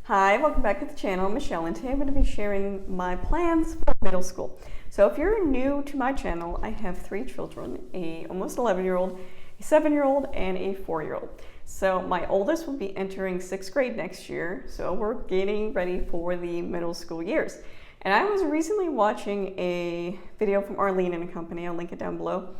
Hi, welcome back to the channel. I'm Michelle, and today I'm going to be sharing my plans for middle school. So if you're new to my channel, I have 3 children, a almost 11-year-old, a 7-year-old, and a 4-year-old. So my oldest will be entering 6th grade next year, so we're getting ready for the middle school years. And I was recently watching a video from Arlene Company, I'll link it down below,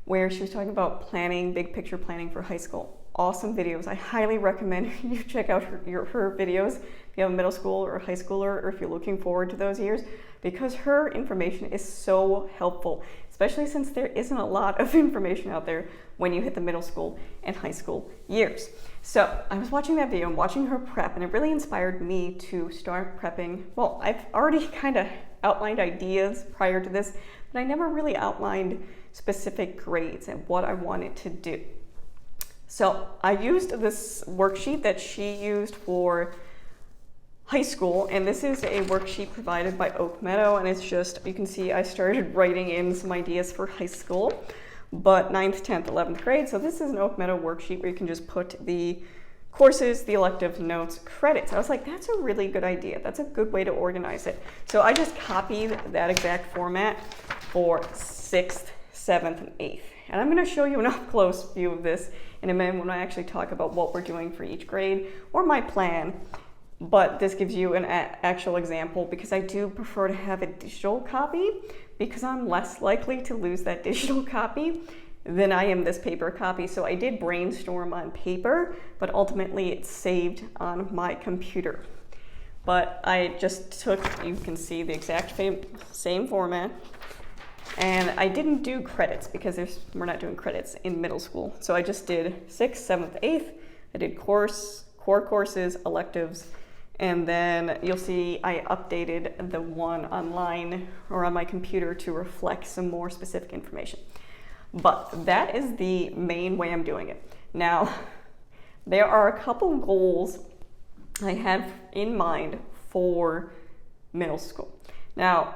where she was talking about planning, big picture planning for high school. Awesome videos. I highly recommend you check out her videos if you have a middle school or a high schooler, or if you're looking forward to those years, because her information is so helpful, especially since there isn't a lot of information out there when you hit the middle school and high school years. So I was watching that video and watching her prep, and it really inspired me to start prepping. Well, I've already kind of outlined ideas prior to this, but I never really outlined specific grades and what I wanted to do. So I used this worksheet that she used for high school, and this is a worksheet provided by Oak Meadow, and it's just, you can see I started writing in some ideas for high school, but 9th, 10th, 11th grade. So this is an Oak Meadow worksheet where you can just put the courses, the electives, notes, credits. I was like, that's a really good idea. That's a good way to organize it. So I just copied that exact format for 6th, 7th, and 8th. And I'm going to show you an up-close view of this in a minute when I actually talk about what we're doing for each grade or my plan. But this gives you an actual example, because I do prefer to have a digital copy, because I'm less likely to lose that digital copy than I am this paper copy. So I did brainstorm on paper, but ultimately it's saved on my computer. But I just took, you can see the exact same format. And I didn't do credits because we're not doing credits in middle school. So I just did 6th, 7th, 8th. I did core courses, electives, and then you'll see I updated the one online or on my computer to reflect some more specific information. But that is the main way I'm doing it. Now, there are a couple goals I have in mind for middle school. Now,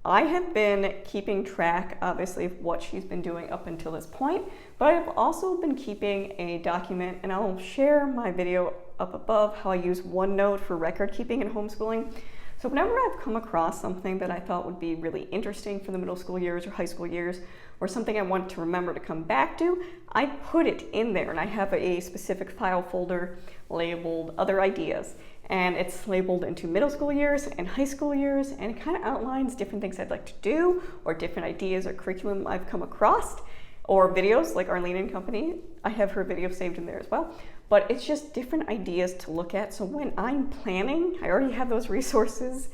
I have been keeping track, obviously, of what she's been doing up until this point, but I've also been keeping a document, and I'll share my video up above how I use OneNote for record keeping and homeschooling. So whenever I've come across something that I thought would be really interesting for the middle school years or high school years, or something I want to remember to come back to, I put it in there, and I have a specific file folder labeled Other Ideas. And it's labeled into middle school years and high school years, and it kind of outlines different things I'd like to do, or different ideas or curriculum I've come across, or videos like Arlene Company. I have her video saved in there as well. But it's just different ideas to look at. So when I'm planning, I already have those resources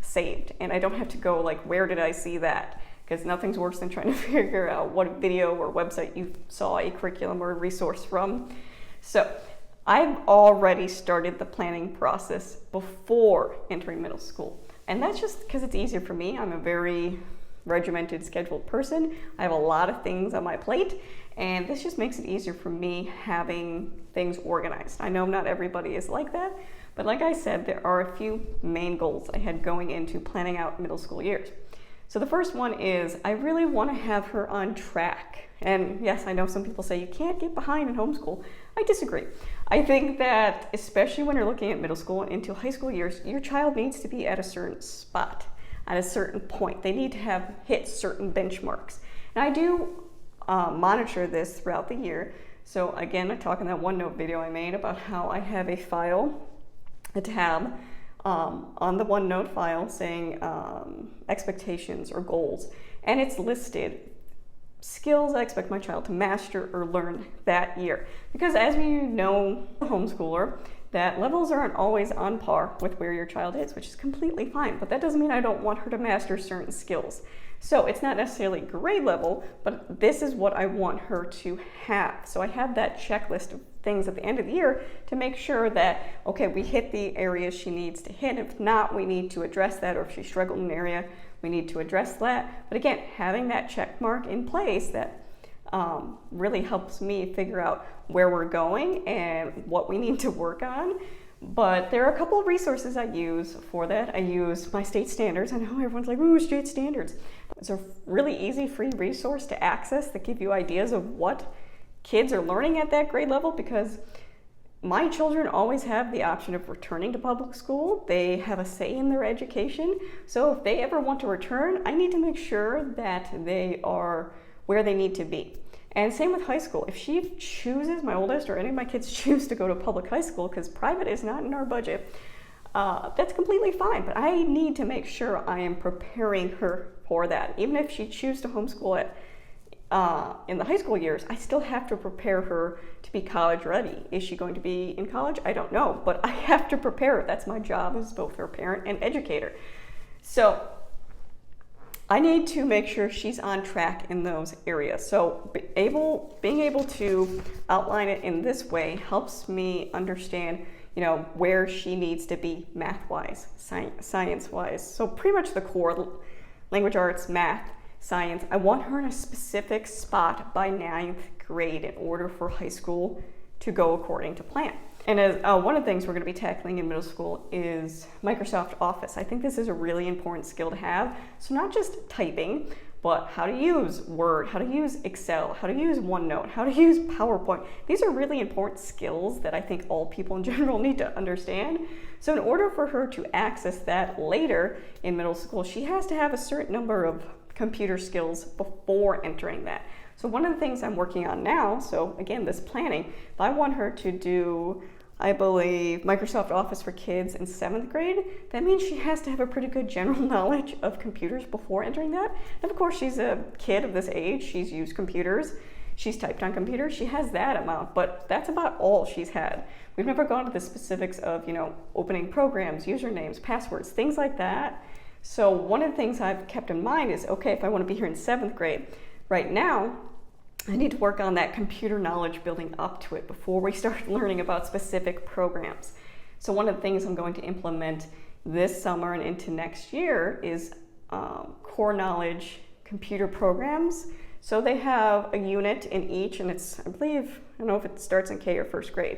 saved, and I don't have to go like, where did I see that? Because nothing's worse than trying to figure out what video or website you saw a curriculum or a resource from. So I've already started the planning process before entering middle school. And that's just because it's easier for me. I'm a very regimented, scheduled person. I have a lot of things on my plate, and this just makes it easier for me having things organized. I know not everybody is like that, but like I said, there are a few main goals I had going into planning out middle school years. So the first one is I really want to have her on track. And yes, I know some people say you can't get behind in homeschool. I disagree. I think that especially when you're looking at middle school into high school years, your child needs to be at a certain spot, at a certain point. They need to have hit certain benchmarks. And I do monitor this throughout the year. So again, I talk in that OneNote video I made about how I have a file, a tab, on the OneNote file saying expectations or goals, and it's listed skills I expect my child to master or learn that year. Because as you know, a homeschooler, that levels aren't always on par with where your child is, which is completely fine, but that doesn't mean I don't want her to master certain skills. So it's not necessarily grade level, but this is what I want her to have. So I have that checklist of things at the end of the year to make sure that, okay, we hit the areas she needs to hit. If not, we need to address that, or if she struggled in an area, we need to address that. But again, having that check mark in place that really helps me figure out where we're going and what we need to work on. But there are a couple of resources I use for that. I use my state standards. I know everyone's like, ooh, state standards. It's a really easy free resource to access that give you ideas of what kids are learning at that grade level, because my children always have the option of returning to public school. They have a say in their education. So if they ever want to return, I need to make sure that they are where they need to be. And same with high school. If she chooses, my oldest or any of my kids choose to go to public high school, because private is not in our budget, that's completely fine. But I need to make sure I am preparing her for that. Even if she chooses to homeschool at in the high school years, I still have to prepare her to be college ready. Is she going to be in college? I don't know, but I have to prepare her. That's my job as both her parent and educator. So I need to make sure she's on track in those areas. So being able to outline it in this way helps me understand, where she needs to be math-wise, science-wise. So pretty much the core, language arts, math, science. I want her in a specific spot by 9th grade in order for high school to go according to plan. And as one of the things we're going to be tackling in middle school is Microsoft Office. I think this is a really important skill to have. So not just typing, but how to use Word, how to use Excel, how to use OneNote, how to use PowerPoint. These are really important skills that I think all people in general need to understand. So in order for her to access that later in middle school, she has to have a certain number of computer skills before entering that. So one of the things I'm working on now, so again, this planning, if I want her to do, I believe, Microsoft Office for kids in 7th grade, that means she has to have a pretty good general knowledge of computers before entering that. And of course, she's a kid of this age, she's used computers, she's typed on computers, she has that amount, but that's about all she's had. We've never gone to the specifics of, opening programs, usernames, passwords, things like that. So one of the things I've kept in mind is, okay, if I want to be here in 7th grade, right now, I need to work on that computer knowledge building up to it before we start learning about specific programs. So one of the things I'm going to implement this summer and into next year is core knowledge computer programs. So they have a unit in each, and it's, I don't know if it starts in K or 1st grade,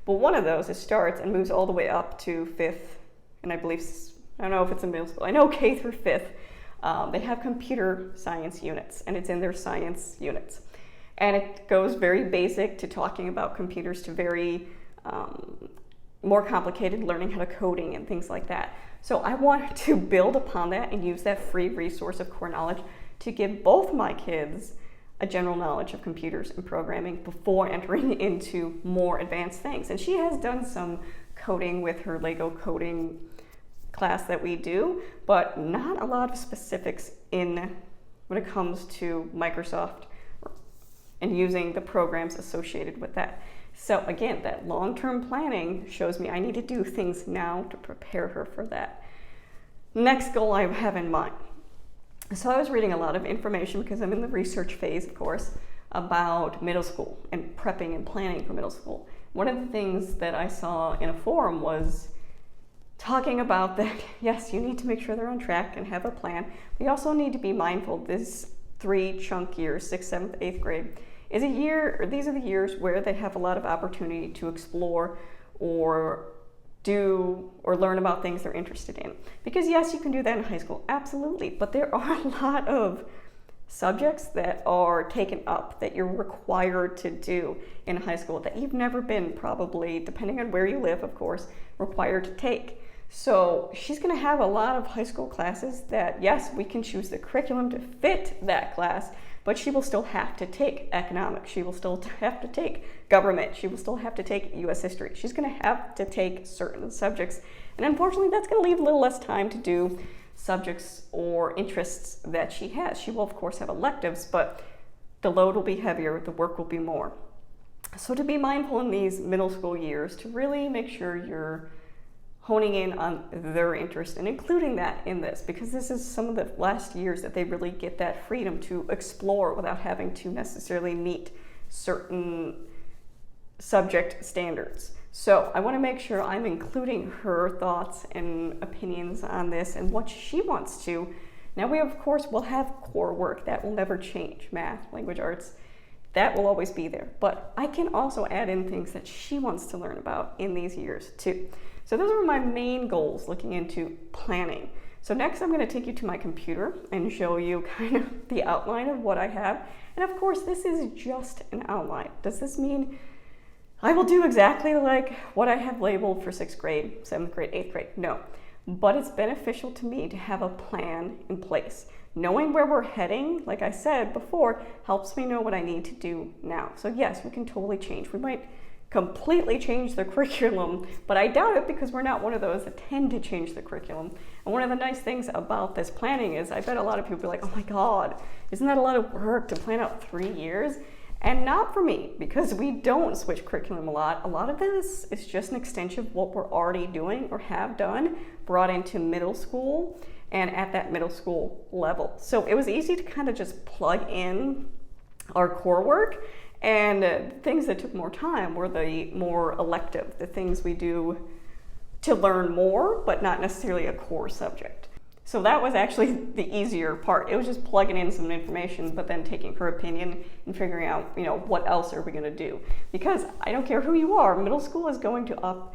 but one of those, it starts and moves all the way up to 5th, and I don't know if it's in middle school. I know K through 5th, they have computer science units, and it's in their science units. And it goes very basic to talking about computers to very more complicated, learning how to coding and things like that. So I want to build upon that and use that free resource of core knowledge to give both my kids a general knowledge of computers and programming before entering into more advanced things. And she has done some coding with her Lego coding class that we do, but not a lot of specifics when it comes to Microsoft and using the programs associated with that. So again, that long-term planning shows me I need to do things now to prepare her for that. Next goal I have in mind. So I was reading a lot of information, because I'm in the research phase, of course, about middle school and prepping and planning for middle school. One of the things that I saw in a forum was talking about that, yes, you need to make sure they're on track and have a plan. We also need to be mindful this 3 chunk years, 6th, 7th, 8th grade, is a year, or these are the years where they have a lot of opportunity to explore or do or learn about things they're interested in. Because yes, you can do that in high school, absolutely, but there are a lot of subjects that are taken up that you're required to do in high school that you've never been, probably, depending on where you live, of course, required to take. So she's going to have a lot of high school classes that, yes, we can choose the curriculum to fit that class, but she will still have to take economics. She will still have to take government. She will still have to take U.S. history. She's going to have to take certain subjects. And unfortunately, that's going to leave a little less time to do subjects or interests that she has. She will, of course, have electives, but the load will be heavier, the work will be more. So to be mindful in these middle school years, to really make sure you're honing in on their interest and including that in this, because this is some of the last years that they really get that freedom to explore without having to necessarily meet certain subject standards. So I want to make sure I'm including her thoughts and opinions on this and what she wants to. Now we, of course, will have core work that will never change, math, language arts, that will always be there. But I can also add in things that she wants to learn about in these years too. So those are my main goals looking into planning. So next I'm going to take you to my computer and show you kind of the outline of what I have. And of course, this is just an outline. Does this mean I will do exactly like what I have labeled for 6th grade, 7th grade, 8th grade. No. But it's beneficial to me to have a plan in place. Knowing where we're heading, like I said before, helps me know what I need to do now. So yes, we can totally change. We might completely change the curriculum, but I doubt it because we're not one of those that tend to change the curriculum. And one of the nice things about this planning is I bet a lot of people be like, oh my God, isn't that a lot of work to plan out 3 years? And not for me, because we don't switch curriculum a lot. A lot of this is just an extension of what we're already doing or have done, brought into middle school and at that middle school level. So it was easy to kind of just plug in our core work, and things that took more time were the more elective, the things we do to learn more, but not necessarily a core subject. So that was actually the easier part. It was just plugging in some information, but then taking her opinion and figuring out, what else are we going to do? Because I don't care who you are, middle school is going to up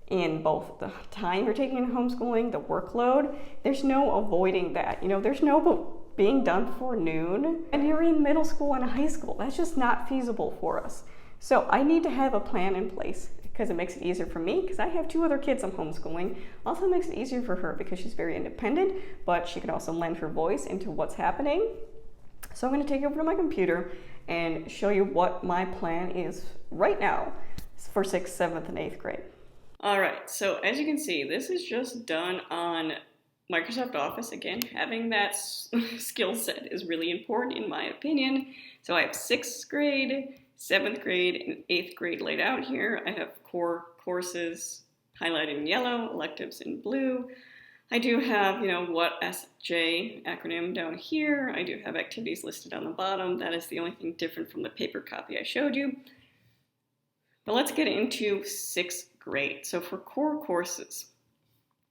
in both the time you're taking in homeschooling, the workload. There's no avoiding that. There's no being done before noon, and you're in middle school and high school. That's just not feasible for us. So I need to have a plan in place because it makes it easier for me because I have 2 other kids I'm homeschooling. Also makes it easier for her because she's very independent, but she can also lend her voice into what's happening. So I'm going to take over to my computer and show you what my plan is right now for 6th, 7th, and 8th grade. All right, so as you can see, this is just done on Microsoft Office. Again, having that skill set is really important in my opinion. So I have 6th grade, 7th grade, and 8th grade laid out here. I have core courses highlighted in yellow, electives in blue. I do have, what SJ acronym down here. I do have activities listed on the bottom. That is the only thing different from the paper copy I showed you. But let's get into 6th grade. So for core courses,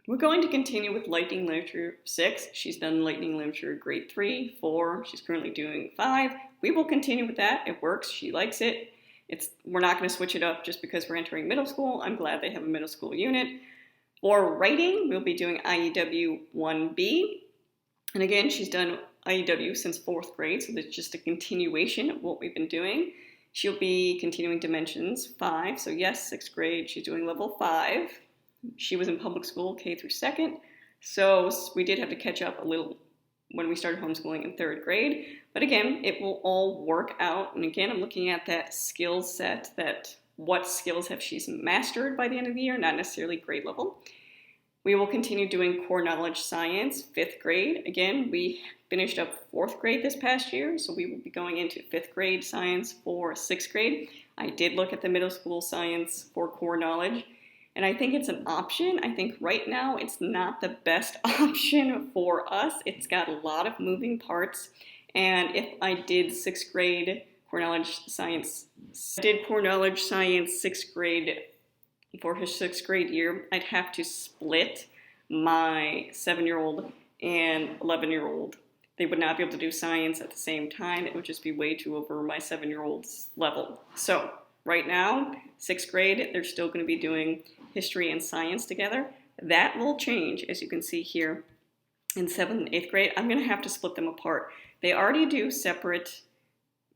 we're going to continue with Lightning Literature 6. She's done Lightning Literature grade 3, 4. She's currently doing 5. We will continue with that. It works. She likes it. We're not going to switch it up just because we're entering middle school. I'm glad they have a middle school unit. For writing, we'll be doing IEW 1B. And again, she's done IEW since 4th grade, so that's just a continuation of what we've been doing. She'll be continuing Dimensions 5. So yes, 6th grade, she's doing level 5. She was in public school, K through 2nd. So we did have to catch up a little when we started homeschooling in 3rd grade. But again, it will all work out. And again, I'm looking at that skill set, what skills have she mastered by the end of the year, not necessarily grade level. We will continue doing core knowledge science, 5th grade. Again, we finished up 4th grade this past year, so we will be going into 5th grade science for 6th grade. I did look at the middle school science for core knowledge, and I think it's an option. I think right now it's not the best option for us. It's got a lot of moving parts, and if I did 6th grade core knowledge science, 6th grade for his 6th grade year, I'd have to split my 7-year-old and 11-year-old. They would not be able to do science at the same time. It would just be way too over my 7-year-old's level. So right now, 6th grade, they're still going to be doing history and science together. That will change, as you can see here. In 7th and 8th grade, I'm going to have to split them apart. They already do separate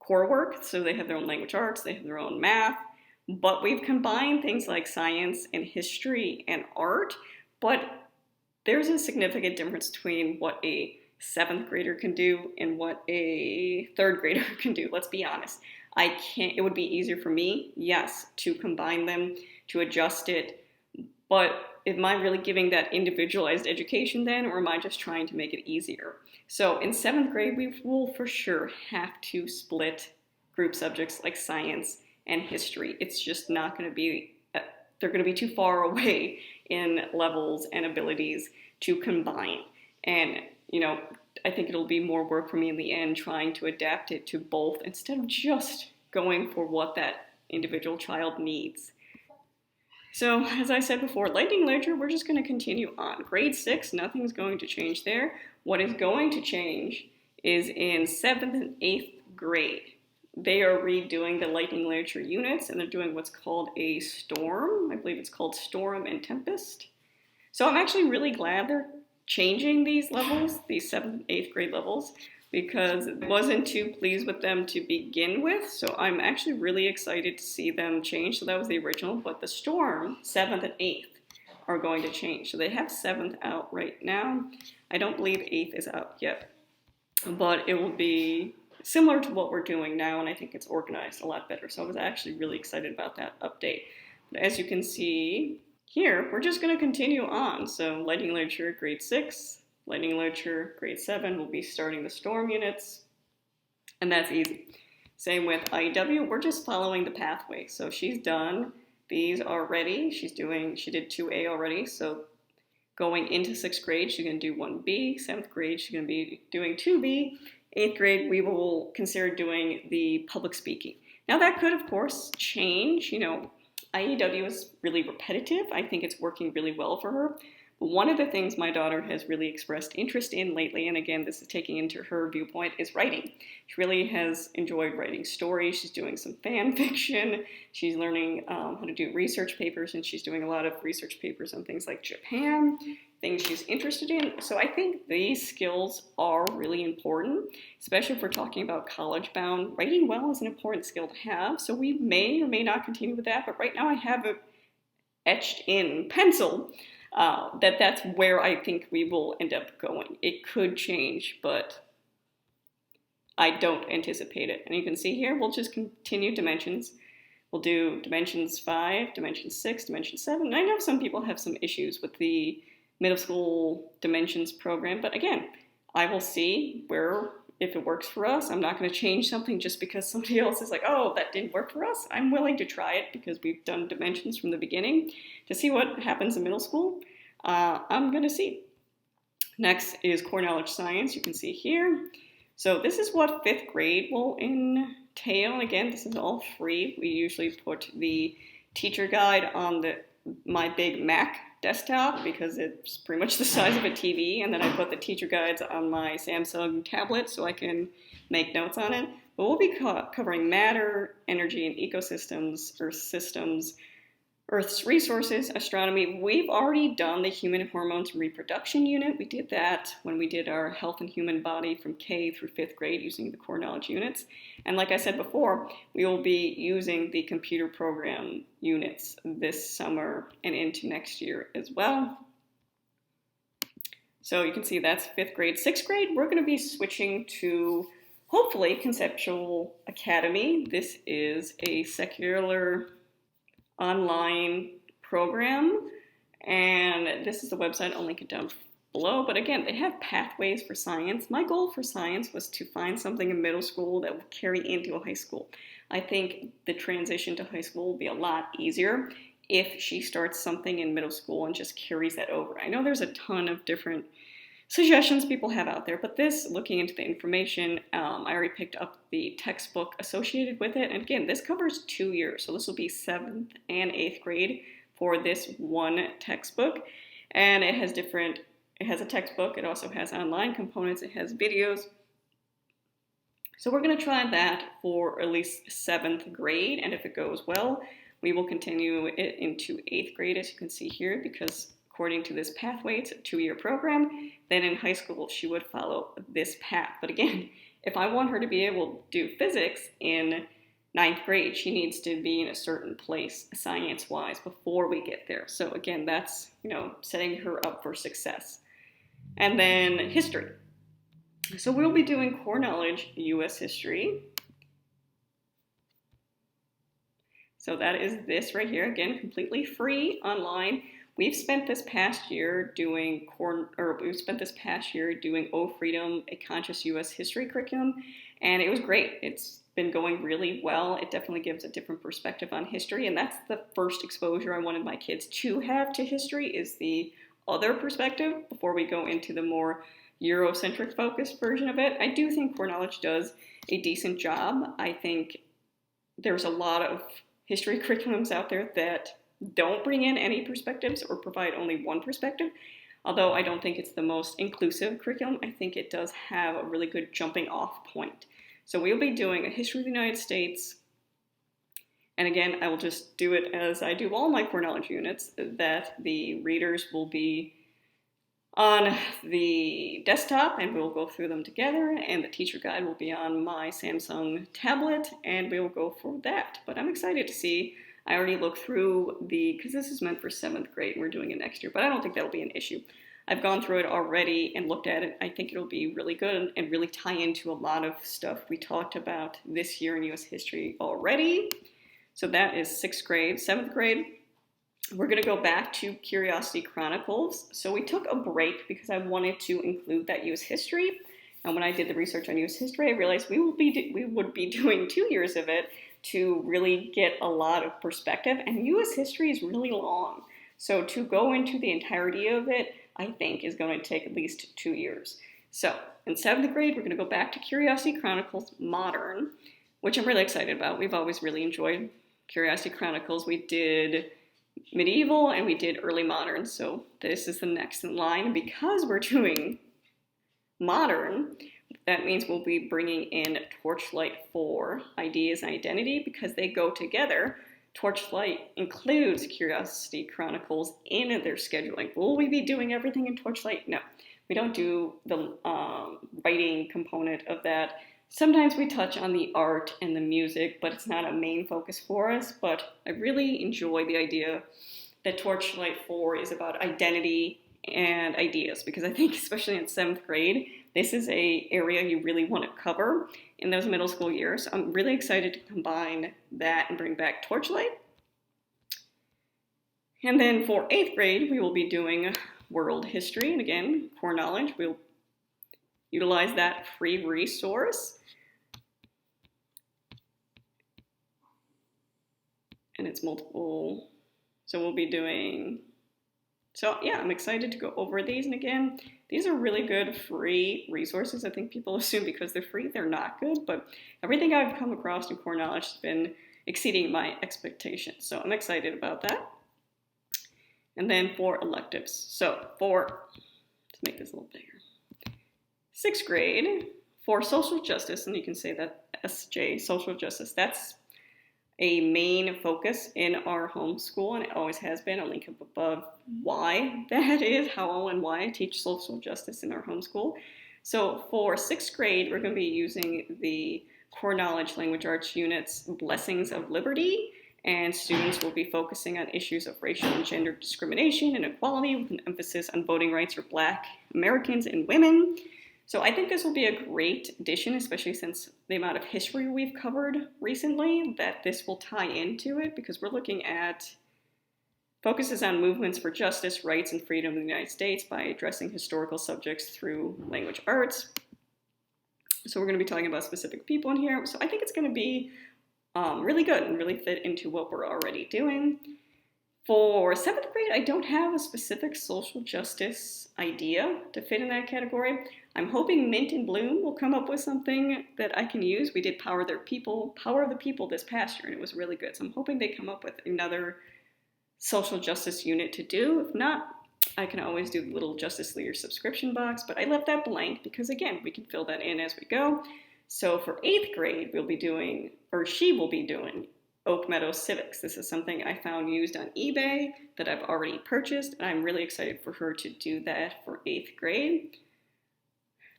core work, so they have their own language arts, they have their own math, but we've combined things like science and history and art, but there's a significant difference between what a 7th grader can do and what a 3rd grader can do. Let's be honest. It would be easier for me, yes, to combine them, to adjust it, but am I really giving that individualized education then, or am I just trying to make it easier? So in 7th grade, we will for sure have to split group subjects like science and history. It's just not going to be, they're going to be too far away in levels and abilities to combine. And, I think it'll be more work for me in the end trying to adapt it to both instead of just going for what that individual child needs. So, as I said before, Lightning Literature, we're just going to continue on. Grade 6, nothing's going to change there. What is going to change is in 7th and 8th grade. They are redoing the Lightning Literature units, and they're doing what's called a storm. I believe it's called Storm and Tempest. So I'm actually really glad they're changing these levels, these 7th and 8th grade levels. because I wasn't too pleased with them to begin with. So I'm actually really excited to see them change. So that was the original, but the Storm 7th and 8th are going to change. So they have 7th out right now. I don't believe 8th is out yet, but it will be similar to what we're doing now, and I think it's organized a lot better. So I was actually really excited about that update. But as you can see here, we're just going to continue on. So Lightning Literature grade 6, Lightning Literature grade 7 will be starting the Storm units, and that's easy. Same with IEW, we're just following the pathway. So she's done these already. She did 2A already, so going into 6th grade, she's going to do 1B. 7th grade, she's going to be doing 2B. 8th grade, we will consider doing the public speaking. Now that could, of course, change. IEW is really repetitive. I think it's working really well for her. But one of the things my daughter has really expressed interest in lately, and again, this is taking into her viewpoint, is writing. She really has enjoyed writing stories. She's doing some fan fiction. She's learning how to do research papers, and she's doing a lot of research papers on things like Japan, things she's interested in. So I think these skills are really important, especially if we're talking about college-bound. Writing well is an important skill to have, so we may or may not continue with that, but right now I have it etched in pencil that's where I think we will end up going. It could change, but I don't anticipate it. And you can see here, we'll just continue dimensions. We'll do dimensions 5, dimension 6, dimension 7. And I know some people have some issues with the middle school dimensions program, but again, I will see if it works for us. I'm not going to change something just because somebody else is like, oh, that didn't work for us. I'm willing to try it because we've done dimensions from the beginning to see what happens in middle school. I'm going to see. Next is core knowledge science. You can see here. So this is what 5th grade will entail. And again, this is all free. We usually put the teacher guide on my big Mac desktop because it's pretty much the size of a TV, and then I put the teacher guides on my Samsung tablet so I can make notes on it. But we'll be covering matter, energy and ecosystems, earth systems, Earth's resources, astronomy. We've already done the human hormones and reproduction unit. We did that when we did our health and human body from K through 5th grade using the core knowledge units. And like I said before, we will be using the computer program units this summer and into next year as well. So you can see that's 5th grade. 6th grade, we're going to be switching to, hopefully, Conceptual Academy. This is a secular online program, and this is the website. I'll link it down below. But again, they have pathways for science. My goal for science was to find something in middle school that would carry into high school. I think the transition to high school will be a lot easier if she starts something in middle school and just carries that over. I know there's a ton of different suggestions people have out there, but this, looking into the information, I already picked up the textbook associated with it. And again, this covers 2 years. So this will be 7th and 8th grade for this one textbook. And it has a textbook. It also has online components. It has videos. So we're going to try that for at least 7th grade. And if it goes well, we will continue it into 8th grade, as you can see here, because according to this pathway, it's a 2-year program. Then in high school, she would follow this path. But again, if I want her to be able to do physics in 9th grade, she needs to be in a certain place science-wise before we get there. So again, that's, setting her up for success. And then history. So we'll be doing core knowledge U.S. history. So that is this right here. Again, completely free online. We've spent this past year doing Oh Freedom, a conscious U.S. history curriculum, and it was great. It's been going really well. It definitely gives a different perspective on history, and that's the first exposure I wanted my kids to have to history, is the other perspective before we go into the more Eurocentric focused version of it. I do think core knowledge does a decent job. I think there's a lot of history curriculums out there that don't bring in any perspectives or provide only one perspective. Although I don't think it's the most inclusive curriculum, I think it does have a really good jumping off point. So we'll be doing a history of the United States. And again, I will just do it as I do all my core knowledge units, that the readers will be on the desktop, and we'll go through them together, and the teacher guide will be on my Samsung tablet, and we will go for that. But I'm excited to see. I already looked through because this is meant for 7th grade, and we're doing it next year, but I don't think that'll be an issue. I've gone through it already and looked at it. I think it'll be really good and really tie into a lot of stuff we talked about this year in U.S. history already. So that is 6th grade. 7th grade, we're going to go back to Curiosity Chronicles. So we took a break because I wanted to include that U.S. history. And when I did the research on U.S. history, I realized we would be doing 2 years of it to really get a lot of perspective. And U.S. history is really long. So to go into the entirety of it, I think is going to take at least 2 years. So in 7th grade, we're going to go back to Curiosity Chronicles Modern, which I'm really excited about. We've always really enjoyed Curiosity Chronicles. We did medieval and we did early modern, so this is the next in line. Because we're doing modern, that means we'll be bringing in Torchlight 4, Ideas and Identity, because they go together. Torchlight includes Curiosity Chronicles in their scheduling. Will we be doing everything in Torchlight? No, we don't do the writing component of that. Sometimes we touch on the art and the music, but it's not a main focus for us. But I really enjoy the idea that Torchlight 4 is about identity and ideas, because I think especially in 7th grade, this is an area you really want to cover in those middle school years. I'm really excited to combine that and bring back Torchlight. And then for 8th grade, we will be doing world history. And again, core knowledge, we'll utilize that free resource. And it's multiple, so we'll be doing, so yeah, I'm excited to go over these. And again, these are really good free resources. I think people assume because they're free, they're not good, but everything I've come across in core knowledge has been exceeding my expectations. So I'm excited about that. And then for electives, so to make this a little bigger, 6th grade, for social justice, and you can say that SJ, social justice, that's a main focus in our homeschool, and it always has been. I'll link up above why that is, how and why I teach social justice in our homeschool. So for 6th grade, we're going to be using the core knowledge language arts units, Blessings of Liberty, and students will be focusing on issues of racial and gender discrimination and equality with an emphasis on voting rights for Black Americans and women. So I think this will be a great addition, especially since the amount of history we've covered recently, that this will tie into it, because we're looking at focuses on movements for justice, rights, and freedom in the United States by addressing historical subjects through language arts. So we're going to be talking about specific people in here. So I think it's going to be really good and really fit into what we're already doing. For 7th grade, I don't have a specific social justice idea to fit in that category. I'm hoping Mint and Bloom will come up with something that I can use. We did Power of the People this past year, and it was really good. So I'm hoping they come up with another social justice unit to do. If not, I can always do the little Justice Leader subscription box, but I left that blank because, again, we can fill that in as we go. So for 8th grade, she will be doing Oak Meadow Civics. This is something I found used on eBay that I've already purchased, and I'm really excited for her to do that for 8th grade.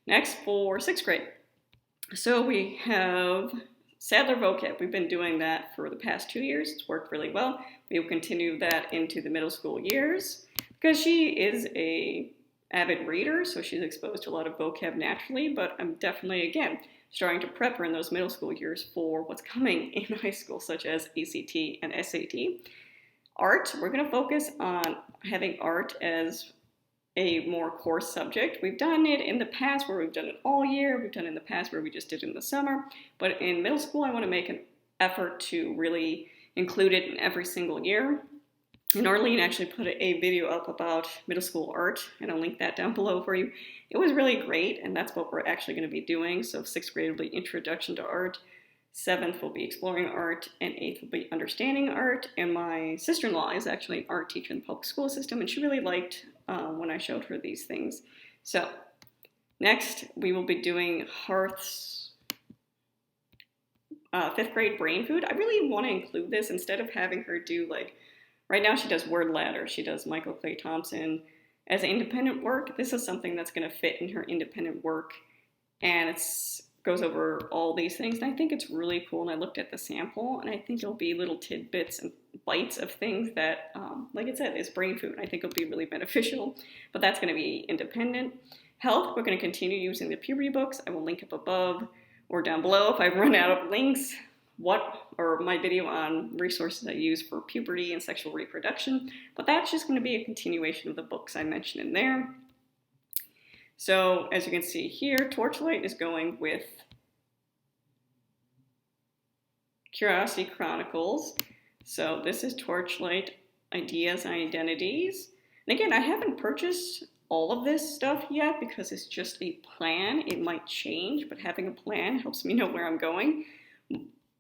Next, for 6th grade. So we have Sadler vocab. We've been doing that for the past 2 years. It's worked really well. We will continue that into the middle school years because she is a avid reader, so she's exposed to a lot of vocab naturally, but I'm definitely, again, starting to prep her in those middle school years for what's coming in high school, such as ACT and SAT. Art, we're going to focus on having art as a more core subject. We've done it in the past where we've done it all year. We've done it in the past where we just did it in the summer. But in middle school, I want to make an effort to really include it in every single year. And Arlene actually put a video up about middle school art, and I'll link that down below for you. It was really great, and that's what we're actually going to be doing. So 6th grade will be Introduction to Art, 7th will be Exploring Art, and 8th will be Understanding Art. And my sister-in-law is actually an art teacher in the public school system, and she really liked when I showed her these things. So next, we will be doing Hearth's 5th grade brain food. I really want to include this instead of having her do right now she does word ladder. She does Michael Clay Thompson As independent work, this is something that's going to fit in her independent work, and it goes over all these things, and I think it's really cool. And I looked at the sample, and I think it'll be little tidbits and bites of things that, like I said, is brain food. I think it'll be really beneficial, but that's going to be independent. Health, we're going to continue using the puberty books. I will link up above or down below if I run out of links, or my video on resources I use for puberty and sexual reproduction, but that's just going to be a continuation of the books I mentioned in there. So as you can see here, Torchlight is going with Curiosity Chronicles. So this is Torchlight Ideas and Identities. And again, I haven't purchased all of this stuff yet because it's just a plan. It might change, but having a plan helps me know where I'm going.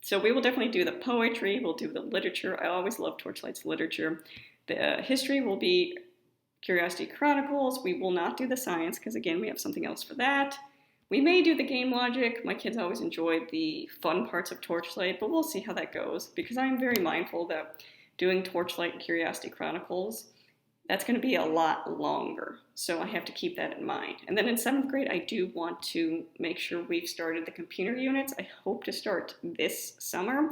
So we will definitely do the poetry, we'll do the literature. I always love Torchlight's literature. The history will be Curiosity Chronicles. We will not do the science because, again, we have something else for that. We may do the game logic. My kids always enjoyed the fun parts of Torchlight, but we'll see how that goes because I'm very mindful that doing Torchlight and Curiosity Chronicles, that's going to be a lot longer. So I have to keep that in mind. And then in 7th grade, I do want to make sure we've started the computer units. I hope to start this summer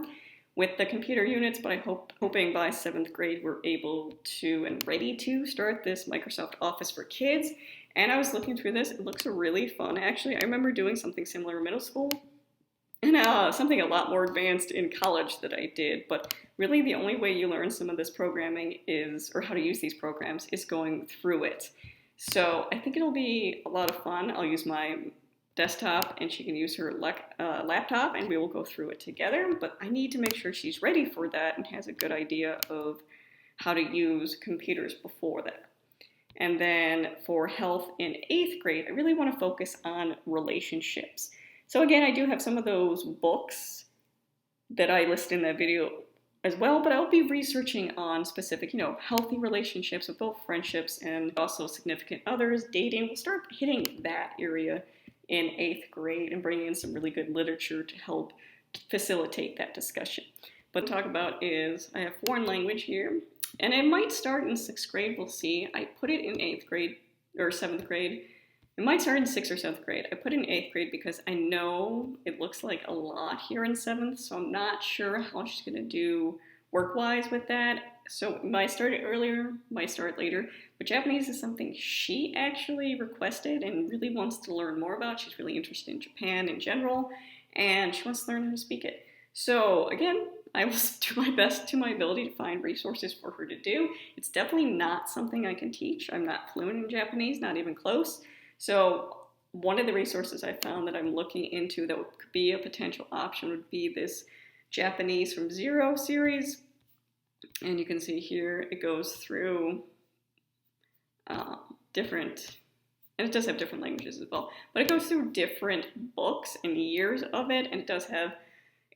with the computer units, but hoping by 7th grade we're able to and ready to start this Microsoft Office for Kids. And I was looking through this. It looks really fun. Actually, I remember doing something similar in middle school and something a lot more advanced in college that I did. But really the only way you learn some of this programming is, or how to use these programs, is going through it. So I think it'll be a lot of fun. I'll use my desktop and she can use her laptop and we will go through it together. But I need to make sure she's ready for that and has a good idea of how to use computers before that. And then for health in 8th grade, I really want to focus on relationships. So again, I do have some of those books that I list in that video as well, but I'll be researching on specific, healthy relationships with both friendships and also significant others, dating. We'll start hitting that area in 8th grade and bringing in some really good literature to help facilitate that discussion. But talk about is, I have foreign language here, and it might start in 6th grade, we'll see. I put it in 8th grade, or 7th grade. It might start in 6th or 7th grade. I put it in 8th grade because I know it looks like a lot here in 7th, so I'm not sure how she's going to do work-wise with that. So might start it earlier, might start later. But Japanese is something she actually requested and really wants to learn more about. She's really interested in Japan in general, and she wants to learn how to speak it. So again, I will do my best to my ability to find resources for her to do. It's definitely not something I can teach. I'm not fluent in Japanese, not even close. So one of the resources I found that I'm looking into that could be a potential option would be this Japanese from Zero series. And you can see here it goes through different, and it does have different languages as well, but it goes through different books and years of it, and it does have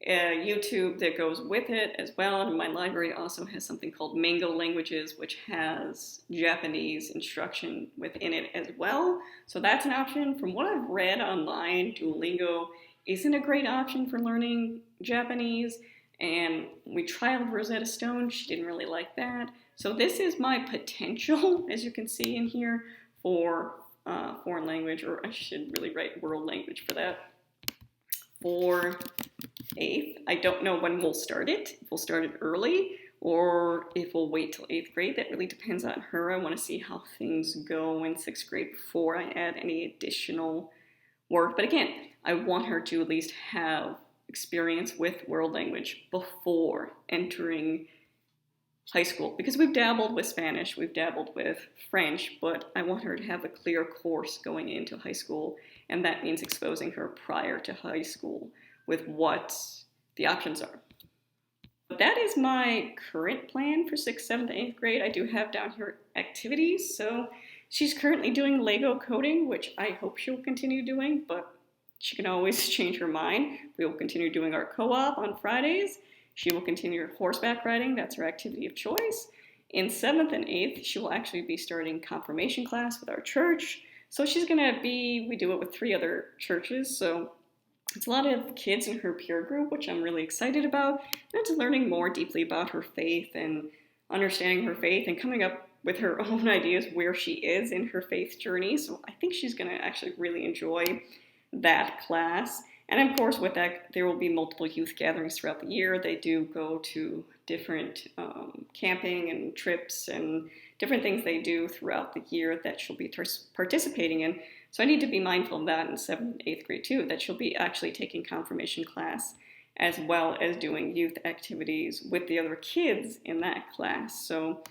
YouTube that goes with it as well. And my library also has something called Mango Languages, which has Japanese instruction within it as well. So that's an option. From what I've read online, Duolingo isn't a great option for learning Japanese. And we trialed Rosetta Stone. She didn't really like that. So this is my potential, as you can see in here, for foreign language, or I should really write world language for that. For 8th, I don't know when we'll start it. If we'll start it early or if we'll wait till 8th grade. That really depends on her. I want to see how things go in 6th grade before I add any additional work. But again, I want her to at least have experience with world language before entering high school, because we've dabbled with Spanish, we've dabbled with French, but I want her to have a clear course going into high school, and that means exposing her prior to high school with what the options are. That is my current plan for 6th, 7th, 8th grade. I do have down here activities, so she's currently doing Lego coding, which I hope she'll continue doing, but she can always change her mind. We will continue doing our co-op on Fridays. She will continue her horseback riding. That's her activity of choice. In 7th and 8th, she will actually be starting confirmation class with our church. So she's going to be, we do it with 3 other churches, so it's a lot of kids in her peer group, which I'm really excited about. And it's learning more deeply about her faith and understanding her faith and coming up with her own ideas where she is in her faith journey. So I think she's going to actually really enjoy that class. And of course, with that, there will be multiple youth gatherings throughout the year. They do go to different camping and trips and different things they do throughout the year that she'll be participating in. So I need to be mindful of that in 7th and 8th grade too, that she'll be actually taking confirmation class as well as doing youth activities with the other kids in that class. So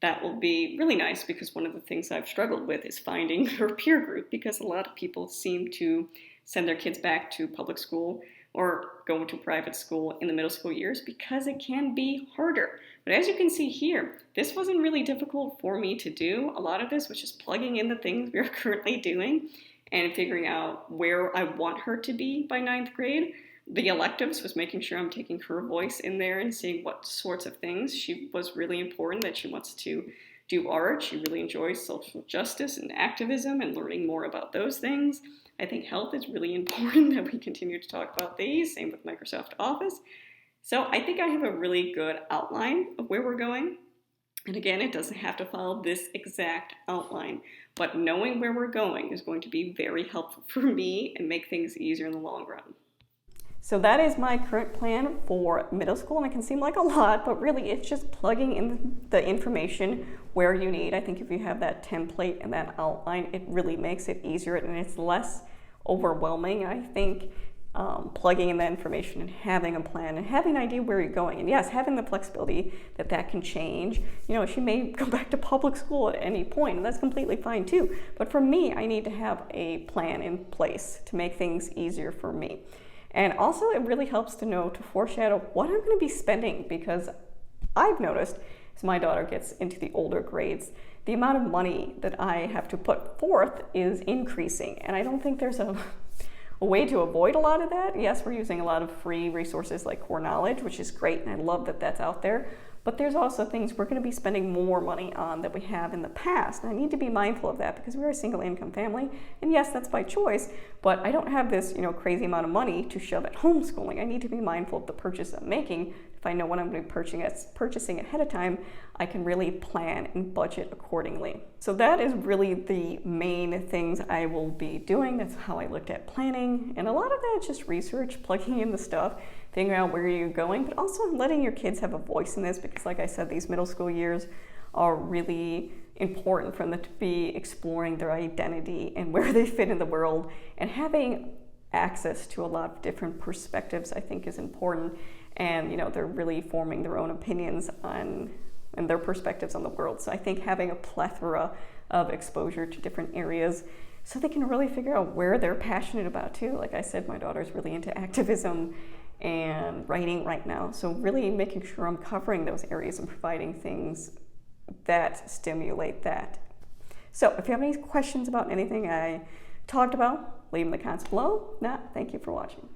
that will be really nice, because one of the things I've struggled with is finding her peer group, because a lot of people seem to send their kids back to public school or go to private school in the middle school years because it can be harder. But as you can see here, this wasn't really difficult for me to do. A lot of this was just plugging in the things we are currently doing and figuring out where I want her to be by 9th grade. The electives was making sure I'm taking her voice in there and seeing what sorts of things she was really important, that she wants to do art. She really enjoys social justice and activism and learning more about those things. I think health is really important, that we continue to talk about these. Same with Microsoft Office. So I think I have a really good outline of where we're going. And again, it doesn't have to follow this exact outline, but knowing where we're going is going to be very helpful for me and make things easier in the long run. So that is my current plan for middle school, and it can seem like a lot, but really it's just plugging in the information where you need. I think if you have that template and that outline, it really makes it easier and it's less overwhelming. I think plugging in that information and having a plan and having an idea where you're going, and yes, having the flexibility that can change. You know, she may go back to public school at any point, and that's completely fine too. But for me, I need to have a plan in place to make things easier for me. And also, it really helps to know, to foreshadow what I'm going to be spending, because I've noticed as my daughter gets into the older grades, the amount of money that I have to put forth is increasing. And I don't think there's a way to avoid a lot of that. Yes, we're using a lot of free resources like Core Knowledge, which is great, and I love that that's out there. But there's also things we're going to be spending more money on that we have in the past. And I need to be mindful of that, because we're a single income family. And yes, that's by choice, but I don't have this, crazy amount of money to shove at homeschooling. I need to be mindful of the purchase I'm making. If I know what I'm going to be purchasing ahead of time, I can really plan and budget accordingly. So that is really the main things I will be doing. That's how I looked at planning. And a lot of that is just research, plugging in the stuff, figuring out where you're going, but also letting your kids have a voice in this, because like I said, these middle school years are really important for them to be exploring their identity and where they fit in the world, and having access to a lot of different perspectives I think is important. And they're really forming their own opinions on and their perspectives on the world. So I think having a plethora of exposure to different areas so they can really figure out where they're passionate about too. Like I said, my daughter's really into activism and writing right now. So really making sure I'm covering those areas and providing things that stimulate that. So if you have any questions about anything I talked about, leave them in the comments below. If not, thank you for watching.